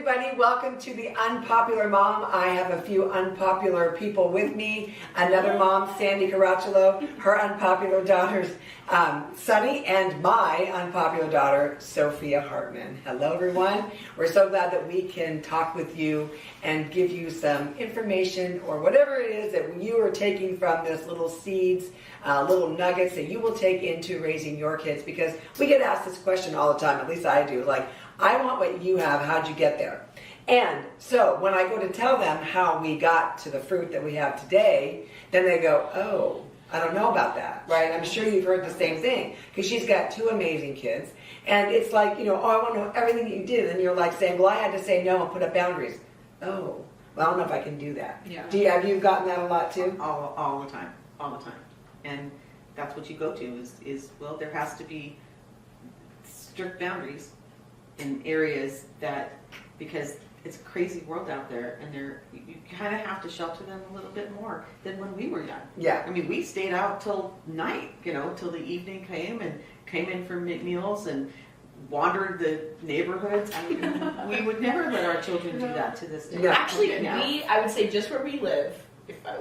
everybody. Welcome to the Unpopular Mom. I have a few unpopular people with me. Another mom, Sandy Caracciolo, her unpopular daughters, Sunny, and my unpopular daughter, Sophia Hartman. Hello, everyone. We're so glad that we can talk with you and give you some information or whatever it is that you are taking from this little seeds, little nuggets that you will take into raising your kids, because we get asked this question all the time, at least I do, like, I want what you have, how'd you get there? And so when I go to tell them how we got to the fruit that we have today, then they go, oh, I don't know about that, right? I'm sure you've heard the same thing, because she's got two amazing kids, and it's like, you know, oh, I want to know everything that you did, and you're like saying, well, I had to say no and put up boundaries. Oh, well, I don't know if I can do that. Yeah. Have you gotten that a lot too? All the time. And that's what you go to is well, there has to be strict boundaries in areas that, because it's a crazy world out there, and you kind of have to shelter them a little bit more than when we were young. Yeah. I mean, we stayed out till night, you know, till the evening came, and came in for meals and wandered the neighborhoods. I mean, we would never let our children do that to this day. Yeah. Actually, I would say just where we live,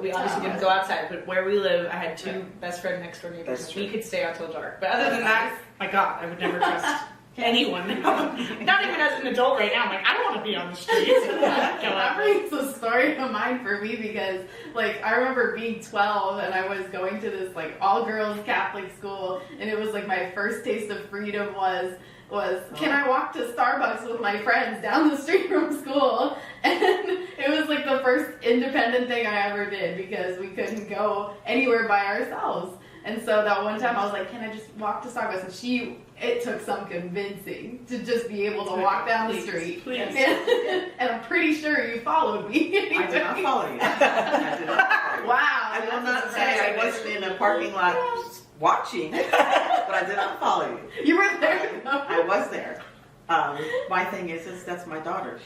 we obviously didn't go outside, but where we live, I had two best friend next door neighbors. We could stay out till dark. But other than that, my God, I would never trust anyone. Not even as an adult right now. I'm like, I don't want to be on the streets. That brings a story to mind for me, because like I remember being 12 and I was going to this like all girls Catholic school, and it was like my first taste of freedom was can I walk to Starbucks with my friends down the street from school? And it was like the first independent thing I ever did, because we couldn't go anywhere by ourselves. And so that one time I was like, can I just walk to Starbucks? And it took some convincing to just be able to walk down the street. Please. And I'm pretty sure you followed me. I did not follow you. I did not follow you. Wow. I will not say I wasn't in a parking lot watching, but I did not follow you. You were there. I was there. My thing is that's my daughter.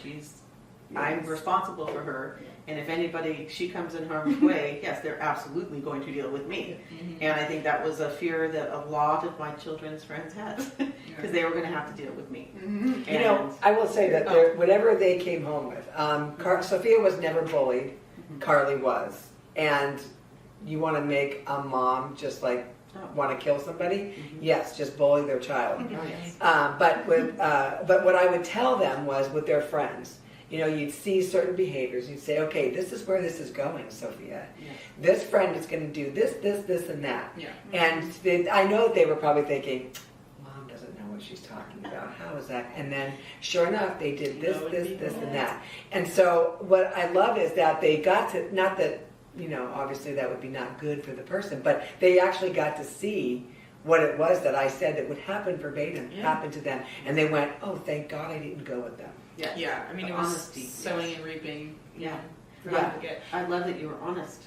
I'm responsible for her, and if anybody, she comes in harm's way, yes, they're absolutely going to deal with me. Mm-hmm. And I think that was a fear that a lot of my children's friends had, because they were going to have to deal with me. Mm-hmm. You know, I will say that whatever they came home with, Sophia was never bullied, Carly was. And you want to make a mom just like want to kill somebody? Yes, just bully their child. But what I would tell them was with their friends, you know, you'd see certain behaviors. You'd say, okay, this is where this is going, Sophia. Yeah. This friend is going to do this, and that. Yeah. And I know that they were probably thinking, Mom doesn't know what she's talking about. How is that? And then, sure enough, they did this, and that. And so what I love is that they got to, not that, you know, obviously that would be not good for the person, but they actually got to see what it was that I said that would happen verbatim, happen to them. And they went, oh, thank God I didn't go with them. Yeah. I mean, it was honesty, sowing and reaping. Yeah. I love that you were honest.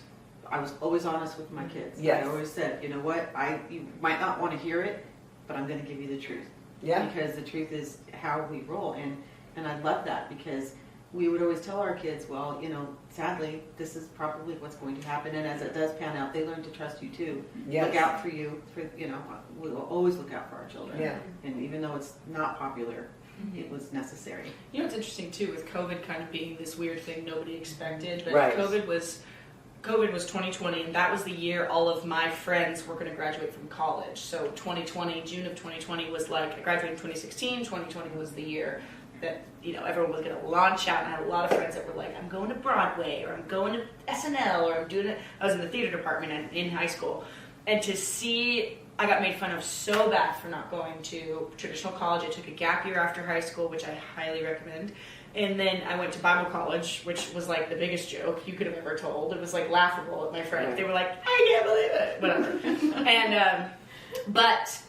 I was always honest with my kids. Yes. I always said, you know what, you might not want to hear it, but I'm going to give you the truth. Yeah. Because the truth is how we roll. And I love that, because we would always tell our kids, well, you know, sadly, this is probably what's going to happen. And as it does pan out, they learn to trust you too. Yes. Look out for you. You know, we will always look out for our children. Yeah. And even though it's not popular, it was necessary. You know, it's interesting too, with COVID kind of being this weird thing nobody expected, but right. COVID was 2020, and that was the year all of my friends were going to graduate from college. So 2020, June of 2020 was like, I graduated in 2016, 2020 was the year that, you know, everyone was going to launch out, and I had a lot of friends that were like, I'm going to Broadway, or I'm going to SNL, or I'm doing it. I was in the theater department in high school, and to see, I got made fun of so bad for not going to traditional college. I took a gap year after high school, which I highly recommend. And then I went to Bible college, which was like the biggest joke you could have ever told. It was like laughable at my friends. They were like, I can't believe it, whatever. And, but,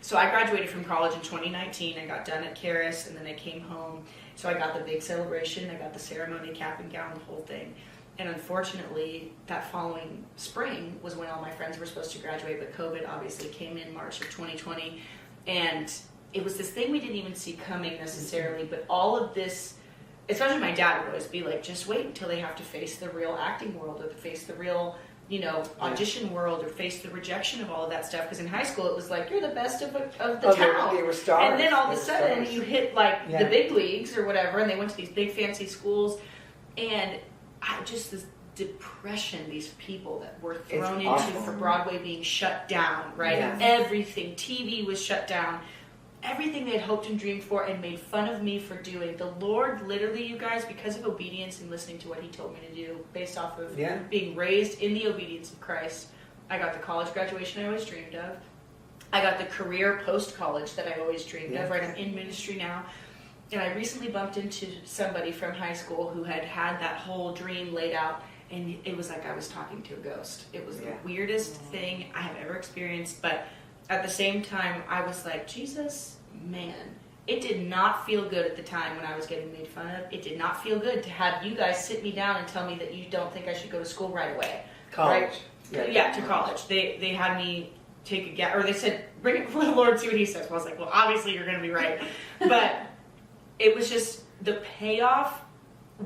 so I graduated from college in 2019. I got done at Karis, and then I came home. So I got the big celebration. I got the ceremony, cap and gown, the whole thing. And unfortunately, that following spring was when all my friends were supposed to graduate, but COVID obviously came in March of 2020. And it was this thing we didn't even see coming necessarily, but all of this, especially my dad would always be like, just wait until they have to face the real acting world, or face the real audition world or face the rejection of all of that stuff. Because in high school, it was like, you're the best of the Oh, town. they were stars. And then all of a They were sudden, stars. you hit like Yeah. the big leagues or whatever, and they went to these big fancy schools. And just this depression, these people that were thrown into awful. for Broadway being shut down, right? Yeah. Everything, TV was shut down. Everything they had hoped and dreamed for and made fun of me for doing. The Lord, literally, you guys, because of obedience and listening to what He told me to do, based off of being raised in the obedience of Christ, I got the college graduation I always dreamed of. I got the career post-college that I always dreamed of, right? I'm in ministry now. And I recently bumped into somebody from high school who had that whole dream laid out, and it was like I was talking to a ghost. It was the weirdest thing I have ever experienced, but at the same time, I was like, Jesus, man, it did not feel good at the time when I was getting made fun of. It did not feel good to have you guys sit me down and tell me that you don't think I should go to school right away. College. Right? Yeah, to college. They had me take a guess, or they said, bring it before the Lord, see what He says. Well, I was like, well, obviously you're going to be right. But it was just the payoff.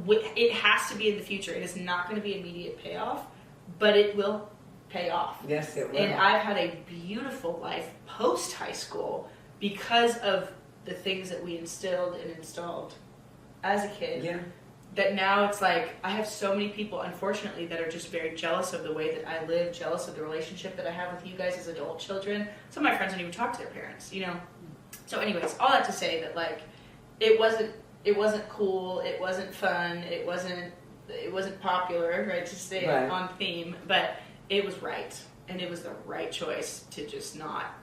It has to be in the future. It is not going to be immediate payoff, but it will pay off. Yes, it will. And I've had a beautiful life post high school because of the things that we instilled and installed as a kid. Yeah. That now it's like I have so many people, unfortunately, that are just very jealous of the way that I live, jealous of the relationship that I have with you guys as adult children. Some of my friends don't even talk to their parents, So anyways, all that to say that like it wasn't cool, it wasn't fun, it wasn't popular, right, to stay on theme, but it was right. And it was the right choice to just not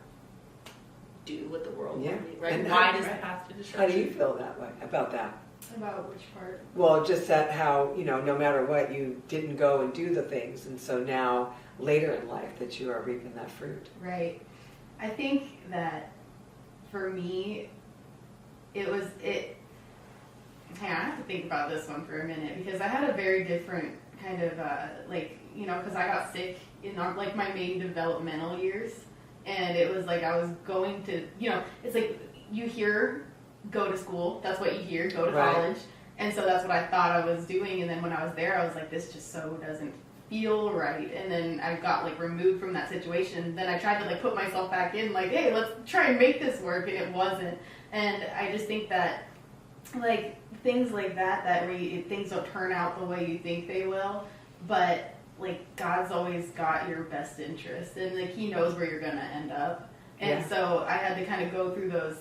do what the world wanted me, right? And why does the path to destruction? How do you feel that way about that? About which part? Well, just that how, no matter what, you didn't go and do the things. And so now, later in life, that you are reaping that fruit. Right. I think that for me, I have to think about this one for a minute because I had a very different kind of, because I got sick in like my main developmental years. And it was like I was going to, it's like you hear go to school. That's what you hear, go to college. And so that's what I thought I was doing. And then when I was there, I was like, this just so doesn't feel right. And then I got like removed from that situation. Then I tried to like put myself back in like, hey, let's try and make this work. And it wasn't. And I just think that like things like that things don't turn out the way you think they will. But like God's always got your best interest and like He knows where you're going to end up. And so I had to kind of go through those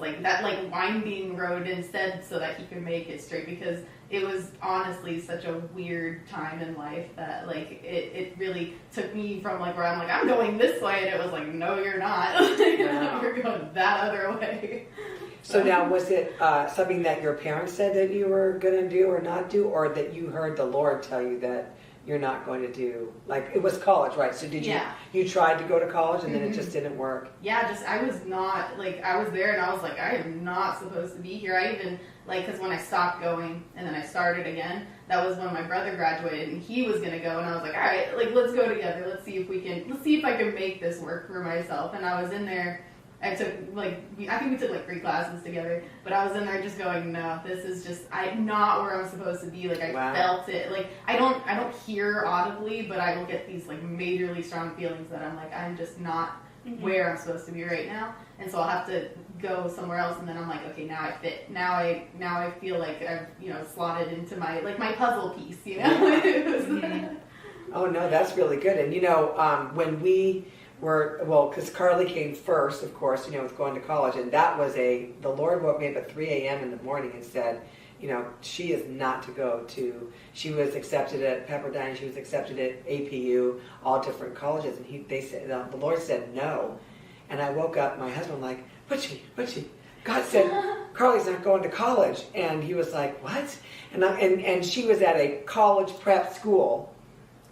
like that like winding road instead so that He could make it straight because it was honestly such a weird time in life that like it really took me from like where I'm like I'm going this way and it was like no you're not you're going that other way. So now was it something that your parents said that you were going to do or not do or that you heard the Lord tell you that you're not going to do, like it was college, right? So did you tried to go to college and then it just didn't work? Yeah, I was not, like I was there and I was like, I am not supposed to be here. I even, like, because when I stopped going and then I started again, that was when my brother graduated and he was going to go and I was like, all right, like let's go together. Let's see if I can make this work for myself. And I was in there. I think we took like 3 classes together, but I was in there just going, no, this is just, I'm not where I'm supposed to be. Like I felt it. Like I don't hear audibly, but I will get these like majorly strong feelings that I'm like, I'm just not where I'm supposed to be right now. And so I'll have to go somewhere else. And then I'm like, okay, now I fit. Now I feel like I've, slotted into my puzzle piece, Oh no, that's really good. And when we because Carly came first, of course, with going to college, and that was the Lord woke me up at 3 a.m. in the morning and said, she is not to go to, she was accepted at Pepperdine, she was accepted at APU, all different colleges, and the Lord said no. And I woke up, my husband like, but she, God said, Carly's not going to college. And he was like, what? And she was at a college prep school.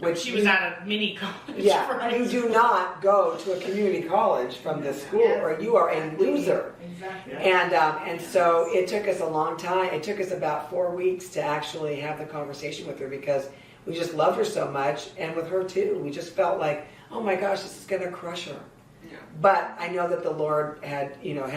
Which she was at a mini college. Yeah, right? You do not go to a community college from this school, or you are a loser. Exactly. And so it took us a long time. It took us about 4 weeks to actually have the conversation with her because we just loved her so much, and with her too. We just felt like, oh my gosh, this is going to crush her. But I know that the Lord had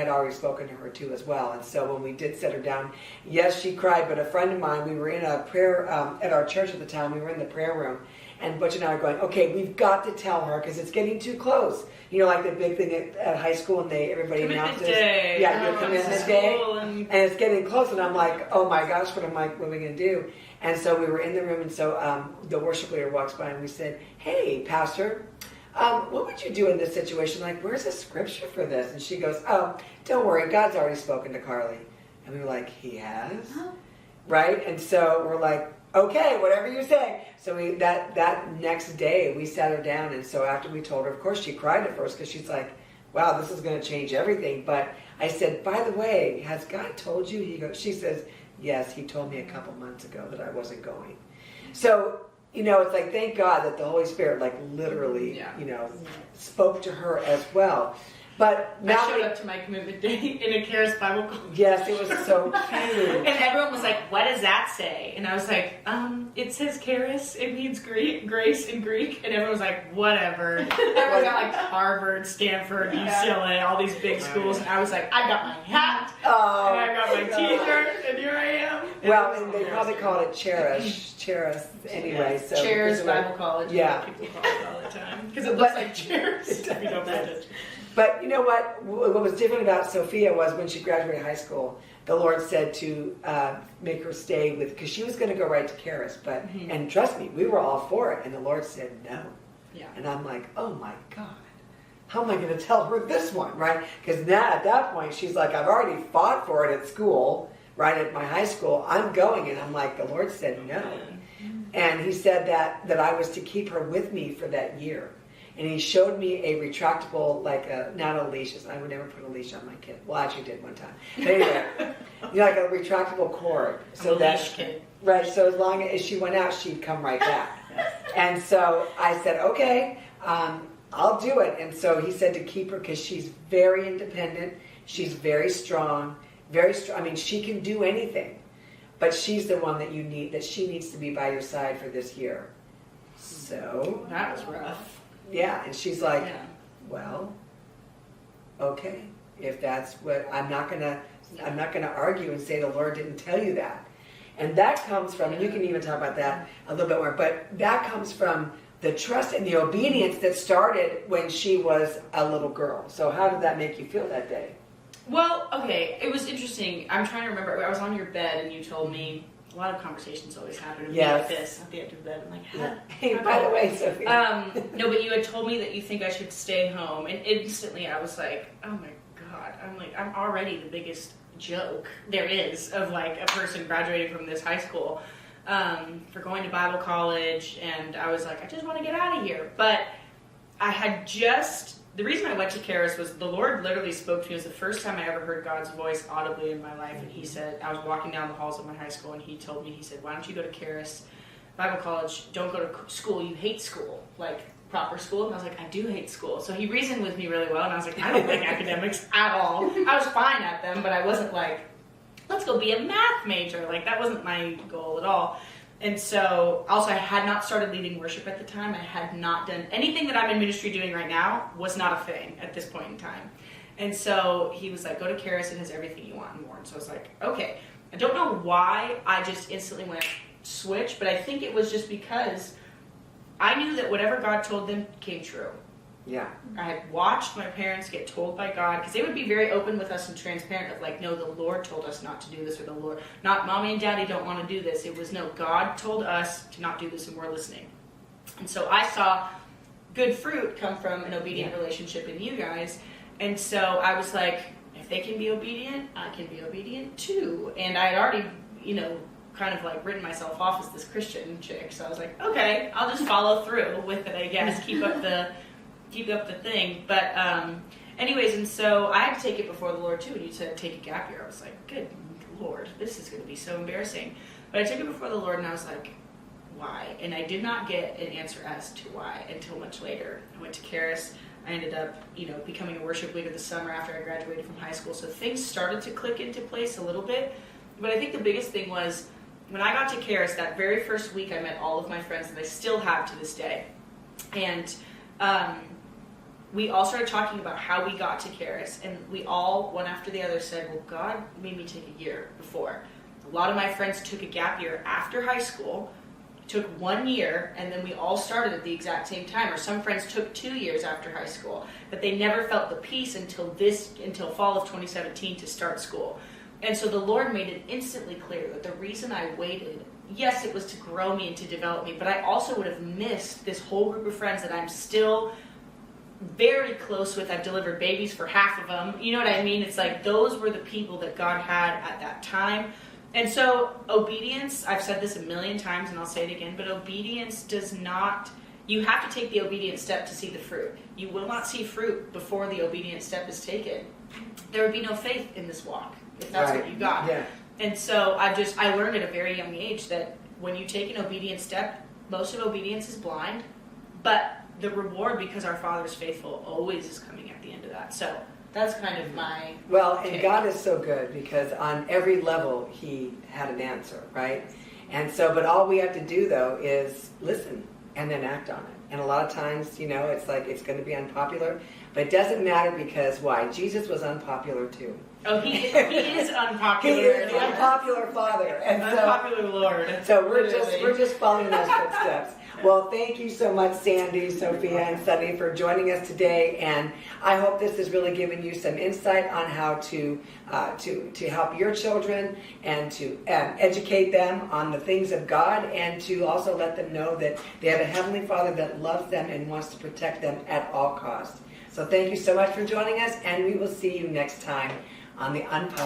already spoken to her too as well. And so when we did set her down, yes, she cried. But a friend of mine, we were in a prayer at our church at the time. We were in the prayer room, and Butch and I were going, okay, we've got to tell her because it's getting too close. Like the big thing at high school, and everybody announces, your commitment day, and it's getting close. And I'm like, oh my gosh, what are we going to do? And so we were in the room, and so the worship leader walks by, and we said, hey, Pastor, what would you do in this situation? Like, where's the scripture for this? And she goes, oh, don't worry, God's already spoken to Carly. And we were like, he has? Right? And so we're like, okay, whatever you say. So that next day, we sat her down. And so after we told her, of course, she cried at first because she's like, wow, this is going to change everything. But I said, by the way, has God told you? She says, yes, he told me a couple months ago that I wasn't going. So, it's like, thank God that the Holy Spirit, literally, spoke to her as well. But now I showed up to my commitment day in a Charis Bible college. Yes, it was so cute. And everyone was like, what does that say? And I was like, it says Charis. It means grace in Greek. And everyone was like, whatever. Everyone got Harvard, Stanford, UCLA, all these big schools. And I was like, I got my hat. And I got my t-shirt. And here I am. And they probably called it Charis anyway. So Charis Bible College. Yeah. People call it all the time. Because it looks like chairs. If you don't mind it. But you know what? What was different about Sophia was when she graduated high school, the Lord said to make her stay because she was going to go right to Charis. But and trust me, we were all for it, and the Lord said no. Yeah. And I'm like, oh my God, how am I going to tell her this one, right? Because now at that point, she's like, I've already fought for it at school, right at my high school. I'm going, and I'm like, the Lord said no, and He said that I was to keep her with me for that year. And He showed me a retractable, not a leash. I would never put a leash on my kid. Well, I actually did one time. But anyway, like a retractable cord. So leash kid. Right, so as long as she went out, she'd come right back. And so I said, okay, I'll do it. And so He said to keep her because she's very independent. She's very strong. Very strong. I mean, she can do anything. But she's the one that she needs to be by your side for this year. So. That was rough. Yeah, and she's like, well, okay, if that's what, I'm not gonna argue and say the Lord didn't tell you that. And that comes from, and you can even talk about that a little bit more, but that comes from the trust and the obedience that started when she was a little girl. So how did that make you feel that day? Well, okay, it was interesting. I'm trying to remember, I was on your bed and you told me, a lot of conversations always happen with me like this at the end of the bed. I'm like, hey, by the way, Sophie. No, but you had told me that you think I should stay home, and instantly I was like, oh my God, I'm already the biggest joke there is of a person graduating from this high school for going to Bible college, and I was like, I just want to get out of here. But I had the reason I went to Charis was the Lord literally spoke to me. It was the first time I ever heard God's voice audibly in my life. And He said, I was walking down the halls of my high school, and He told me, He said, why don't you go to Charis Bible College? Don't go to school. You hate school, proper school. And I was like, I do hate school. So He reasoned with me really well. And I was like, I don't like academics at all. I was fine at them, but I wasn't like, let's go be a math major. That wasn't my goal at all. And so, also, I had not started leading worship at the time. I had not done anything that I'm in ministry doing right now was not a thing at this point in time. And so, He was like, go to Charis, it has everything you want and more. And so I was like, okay. I don't know why I just instantly went switch, but I think it was just because I knew that whatever God told them came true. Yeah. I had watched my parents get told by God, because they would be very open with us and transparent of no, the Lord told us not to do this, or the Lord, not mommy and daddy don't want to do this. It was no, God told us to not do this and we're listening. And so I saw good fruit come from an obedient relationship in you guys. And so I was like, if they can be obedient, I can be obedient too. And I had already, kind of written myself off as this Christian chick. So I was like, okay, I'll just follow through with it, I guess, keep up the thing. But anyways, and so I had to take it before the Lord too. And you said take a gap year. I was like, good Lord, this is going to be so embarrassing. But I took it before the Lord, and I was like, why? And I did not get an answer as to why until much later. I went to Charis. I ended up, becoming a worship leader the summer after I graduated from high school. So things started to click into place a little bit. But I think the biggest thing was when I got to Charis, that very first week, I met all of my friends that I still have to this day. And we all started talking about how we got to Karis, and we all, one after the other, said, well, God made me take a year before. A lot of my friends took a gap year after high school, took 1 year, and then we all started at the exact same time. Or some friends took 2 years after high school, but they never felt the peace until fall of 2017 to start school. And so the Lord made it instantly clear that the reason I waited, yes, it was to grow me and to develop me, but I also would have missed this whole group of friends that I'm still very close with. I've delivered babies for half of them. You know what I mean? It's like those were the people that God had at that time. And so obedience, I've said this a million times and I'll say it again, but obedience does not, you have to take the obedient step to see the fruit. You will not see fruit before the obedient step is taken. There would be no faith in this walk if that's what you got. Yeah. And so I learned at a very young age that when you take an obedient step, most of obedience is blind, but the reward, because our Father's faithful, always is coming at the end of that. So that's kind of my Well, and take. God is so good because on every level he had an answer, right? And so, but all we have to do though is listen and then act on it. And a lot of times, you know, it's like it's going to be unpopular, but it doesn't matter because why? Jesus was unpopular too. Oh, he is He unpopular. is the unpopular father, and Unpopular Lord. so we're Literally. just following those footsteps. Well, thank you so much, Sandy, Sophia, and Sunny, for joining us today. And I hope this has really given you some insight on how to help your children and to educate them on the things of God, and to also let them know that they have a Heavenly Father that loves them and wants to protect them at all costs. So thank you so much for joining us, and we will see you next time on the Unpopular.